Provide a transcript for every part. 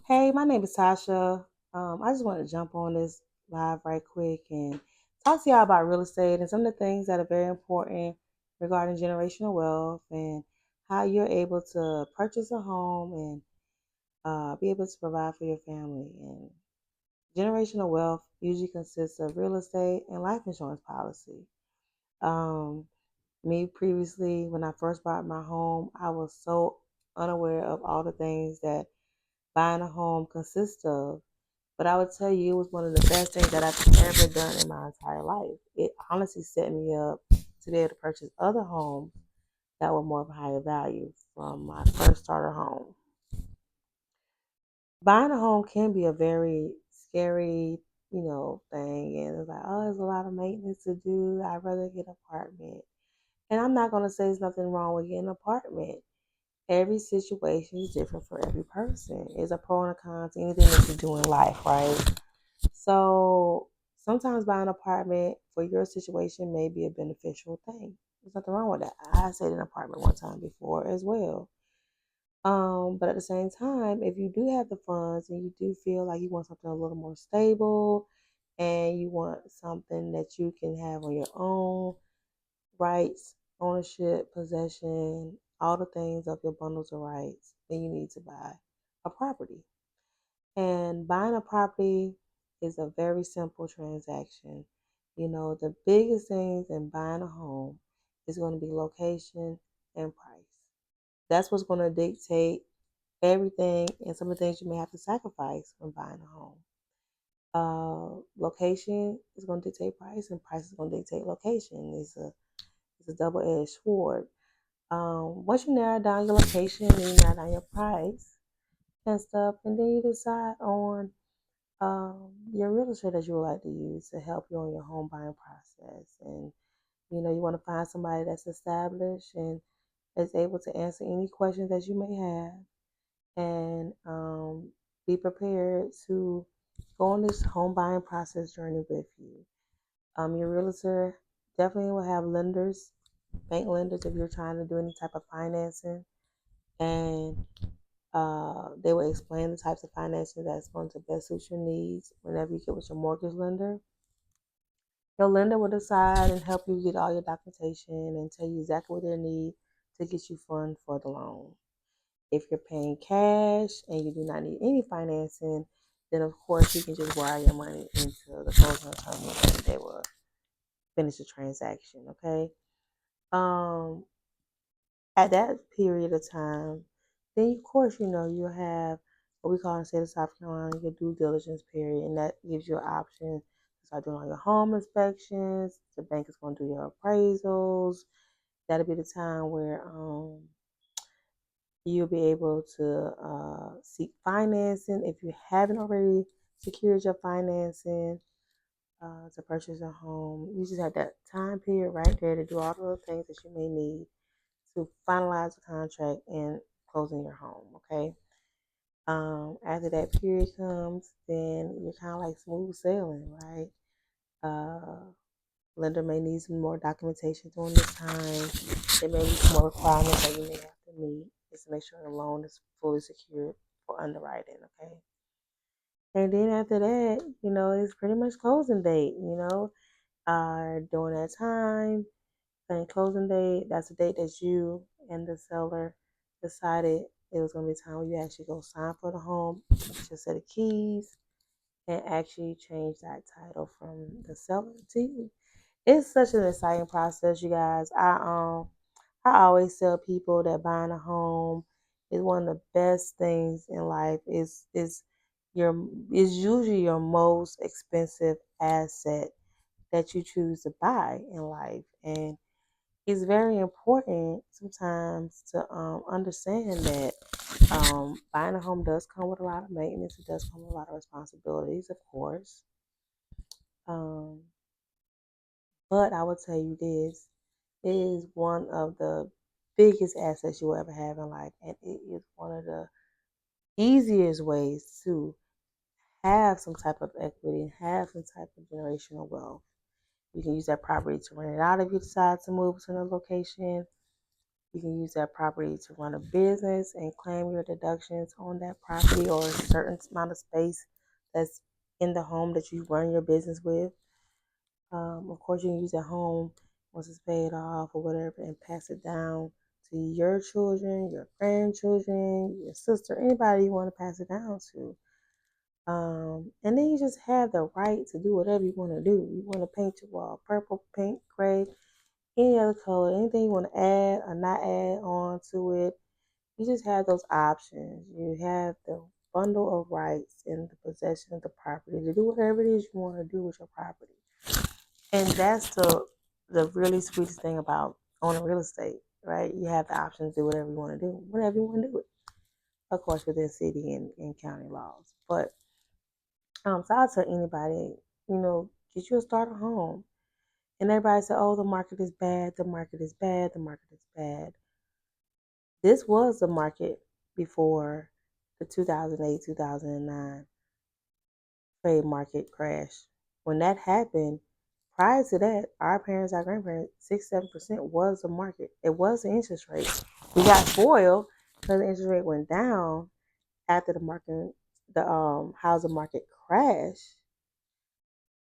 Hey, my name is Tasha. I just want to jump on this live right quick and talk to y'all about real estate and some of the things that are very important regarding generational wealth and how you're able to purchase a home and be able to provide for your family. And generational wealth usually consists of real estate and life insurance policy. Um, Me previously, when I first bought my home, I was so unaware of all the things that buying a home consists of. But I would tell you, it was one of the best things that I've ever done in my entire life. It honestly set me up to be able to purchase other homes that were more of a higher value from my first starter home. Buying a home can be a very scary, thing. And it's like, oh, there's a lot of maintenance to do. I'd rather get an apartment. And I'm not going to say there's nothing wrong with getting an apartment. Every situation is different for every person. It's a pro and a con to anything that you do in life, right? So sometimes buying an apartment for your situation may be a beneficial thing. There's nothing wrong with that. I stayed in an apartment one time before as well. But at the same time, if you do have the funds and you do feel like you want something a little more stable and you want something that you can have on your own, rights, ownership, possession, all the things of your bundles of rights, then you need to buy a property. And buying a property is a very simple transaction. The biggest things in buying a home is going to be location and price. That's what's going to dictate everything and some of the things you may have to sacrifice when buying a home. Location is going to dictate price, and price is going to dictate location. It's a double-edged sword. Once you narrow down your location and you narrow down your price and stuff, and then you decide on your real estate that you would like to use to help you on your home buying process. And you want to find somebody that's established and is able to answer any questions that you may have, and be prepared to go on this home buying process journey with you. Your realtor definitely will have lenders, bank lenders, if you're trying to do any type of financing, and they will explain the types of financing that's going to best suit your needs whenever you get with your mortgage lender. Your lender will decide and help you get all your documentation and tell you exactly what they need to get you funds for the loan. If you're paying cash and you do not need any financing, then of course you can just wire your money into the closing attorney and they will finish the transaction. Okay. Um, at that period of time, then of course you'll have what we call in the state of South Carolina your due diligence period, and that gives you an option to start doing all your home inspections. The bank is going to do your appraisals. That'll be the time where you'll be able to seek financing if you haven't already secured your financing to purchase a home. You just have that time period right there to do all the things that you may need to finalize the contract and closing your home. Okay. After that period comes, then you're kind of like smooth sailing, right? Uh, Lender may need some more documentation during this time. There may be some more requirements that you may have to meet just to make sure the loan is fully secured for underwriting. Okay. And then after that, it's pretty much closing date. During that time, and closing date, that's the date that you and the seller decided it was going to be time when you actually go sign for the home, get your set of keys, and actually change that title from the seller to you. It's such an exciting process, you guys. I always tell people that buying a home is one of the best things in life. Your is usually your most expensive asset that you choose to buy in life, and it's very important sometimes to understand that buying a home does come with a lot of maintenance. It does come with a lot of responsibilities, of course. Um, but I will tell you this: it is one of the biggest assets you will ever have in life, and it is one of the easiest ways to have some type of equity and have some type of generational wealth. You can use that property to rent it out if you decide to move to another location. You can use that property to run a business and claim your deductions on that property or a certain amount of space that's in the home that you run your business with. Of course, you can use that home once it's paid off or whatever and pass it down to your children, your grandchildren, your sister, anybody you want to pass it down to. And then you just have the right to do whatever you want to do. You want to paint your wall purple, pink, gray, any other color, anything you want to add or not add on to it. You just have those options. You have the bundle of rights in the possession of the property to do whatever it is you want to do with your property. And that's the really sweetest thing about owning real estate, right? You have the option to do whatever you want to do, whatever you want to do it. Of course, within city and county laws. But so I tell anybody, get you a starter home. And everybody said, oh, the market is bad, the market is bad, the market is bad. This was the market before the 2008, 2009 trade market crash. When that happened, prior to that, our parents, our grandparents, 6, 7% was the market. It was the interest rate. We got spoiled because the interest rate went down after the housing market crashed.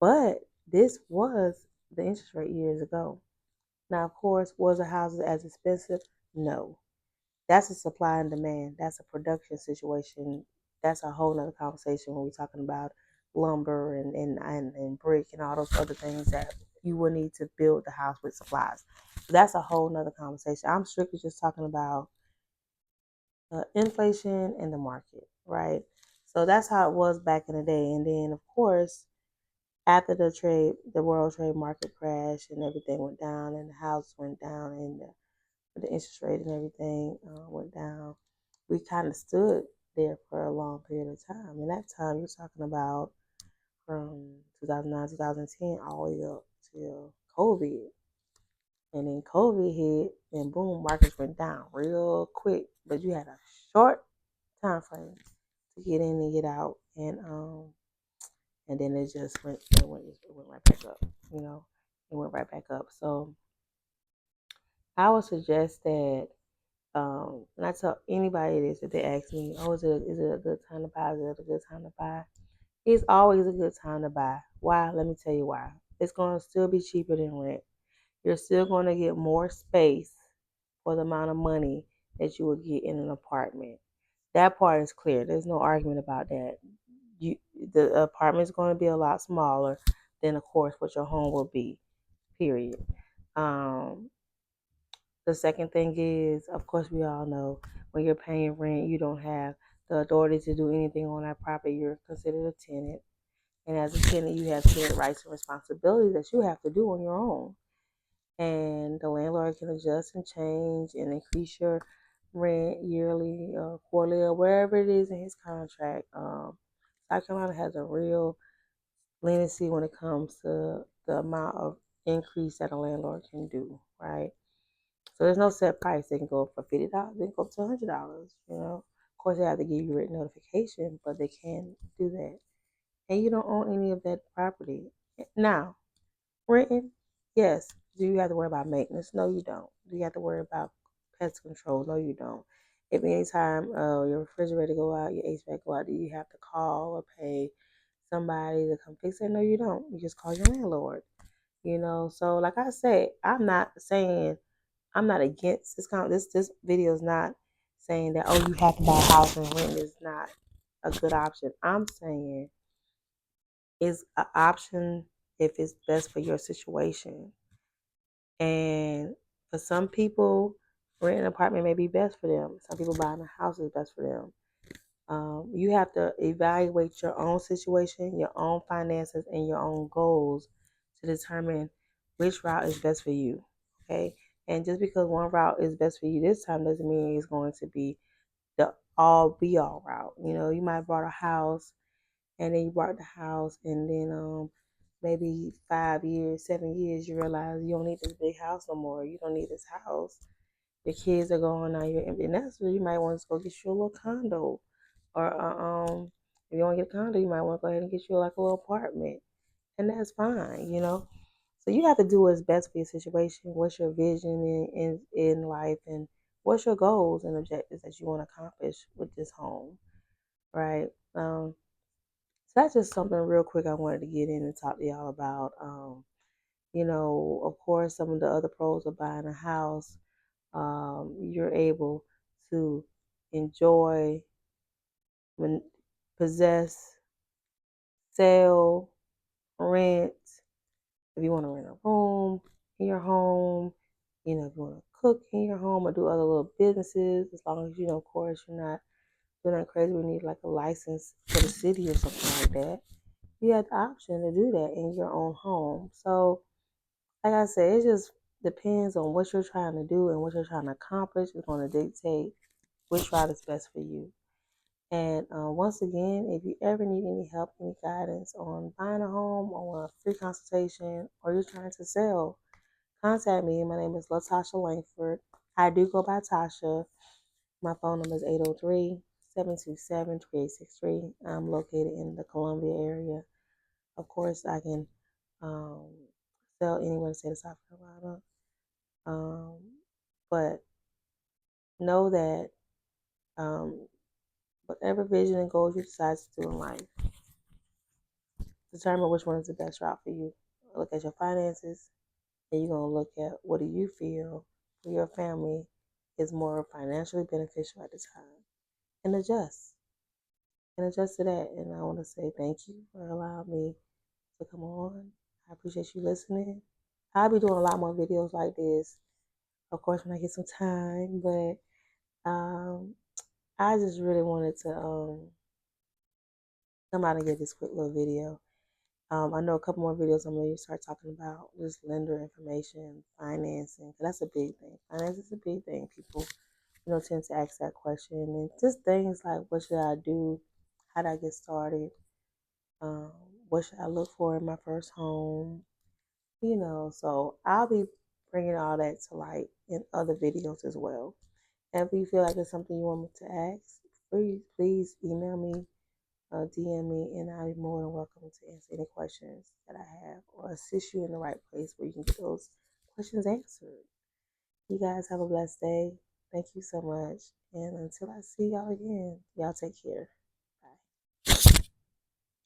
But this was the interest rate years ago. Now, of course, was the houses as expensive? No. That's a supply and demand. That's a production situation. That's a whole nother conversation when we're talking about lumber and brick and all those other things that you will need to build the house with supplies. That's a whole nother conversation. I'm strictly just talking about inflation and the market, right? So that's how it was back in the day. And then, of course, after the world trade market crashed and everything went down and the house went down and the interest rate and everything went down, we kind of stood there for a long period of time. And that time you're talking about from 2009, 2010 all the way up till COVID. And then COVID hit and boom, markets went down real quick. But you had a short time frame to get in and get out. And then it went right back up, it went right back up. So I would suggest that and I tell anybody this if they ask me, oh, is it a good time to buy? Is it a good time to buy? It's always a good time to buy. Why? Let me tell you why. It's going to still be cheaper than rent. You're still going to get more space for the amount of money that you would get in an apartment. That part is clear. There's no argument about that. The apartment is going to be a lot smaller than, of course, what your home will be. Period. Um, The second thing is, of course, we all know when you're paying rent, you don't have the authority to do anything on that property. You're considered a tenant. And as a tenant, you have tenant rights and responsibilities that you have to do on your own. And the landlord can adjust and change and increase your rent yearly or quarterly or wherever it is in his contract. South Carolina has a real leniency when it comes to the amount of increase that a landlord can do, right? So there's no set price. They can go up for $50. They can go up to $100. Of course, they have to give you written notification, but they can do that. And you don't own any of that property. Now, renting, yes. Do you have to worry about maintenance? No, you don't. Do you have to worry about pest control? No, you don't. If anytime your refrigerator go out, your HVAC go out, do you have to call or pay somebody to come fix it? No, you don't. You just call your landlord. So like I said, I'm not against this this video is not saying that you have to buy a house and rent is not a good option. I'm saying it's an option if it's best for your situation. And for some people, renting an apartment may be best for them. Some people buying a house is best for them. You have to evaluate your own situation, your own finances, and your own goals to determine which route is best for you. Okay. And just because one route is best for you this time doesn't mean it's going to be the all be all route. You might have bought a house and then you bought the house and then maybe 5 years, 7 years, you realize you don't need this big house no more. You don't need this house. Your kids are gone now. You're empty nester. You might want to go get you a little condo, or if you want to get a condo, you might want to go ahead and get you like a little apartment, and that's fine. So you have to do what's best for your situation. What's your vision in life, and what's your goals and objectives that you want to accomplish with this home, right? So that's just something real quick I wanted to get in and talk to y'all about. Of course, some of the other pros of buying a house, you're able to enjoy, possess, sell, rent. If you want to rent a room in your home, if you want to cook in your home or do other little businesses, as long as of course, you're not doing that crazy. We need like a license for the city or something like that. You have the option to do that in your own home. So, like I said, it just depends on what you're trying to do and what you're trying to accomplish. It's going to dictate which route is best for you. And once again, if you ever need any help, any guidance on buying a home or a free consultation, or you're trying to sell, contact me. My name is LaTasha Langford. I do go by Tasha. My phone number is 803-727-3863. I'm located in the Columbia area. Of course, I can um, sell anywhere in the state of South Carolina. But know that um, whatever vision and goals you decide to do in life, determine which one is the best route for you. Look at your finances, and you're going to look at what do you feel for your family is more financially beneficial at the time, and adjust to that. And I want to say thank you for allowing me to come on. I appreciate you listening. I'll be doing a lot more videos like this, of course, when I get some time. But I just really wanted to come out and get this quick little video. I know a couple more videos I'm going to start talking about just lender information, financing. 'Cause that's a big thing. Finance is a big thing. People, tend to ask that question. And just things like, what should I do? How do I get started? Um, what should I look for in my first home? So I'll be bringing all that to light in other videos as well. And if you feel like there's something you want me to ask, please email me, DM me, and I'll be more than welcome to answer any questions that I have or assist you in the right place where you can get those questions answered. You guys have a blessed day. Thank you so much. And until I see y'all again, y'all take care.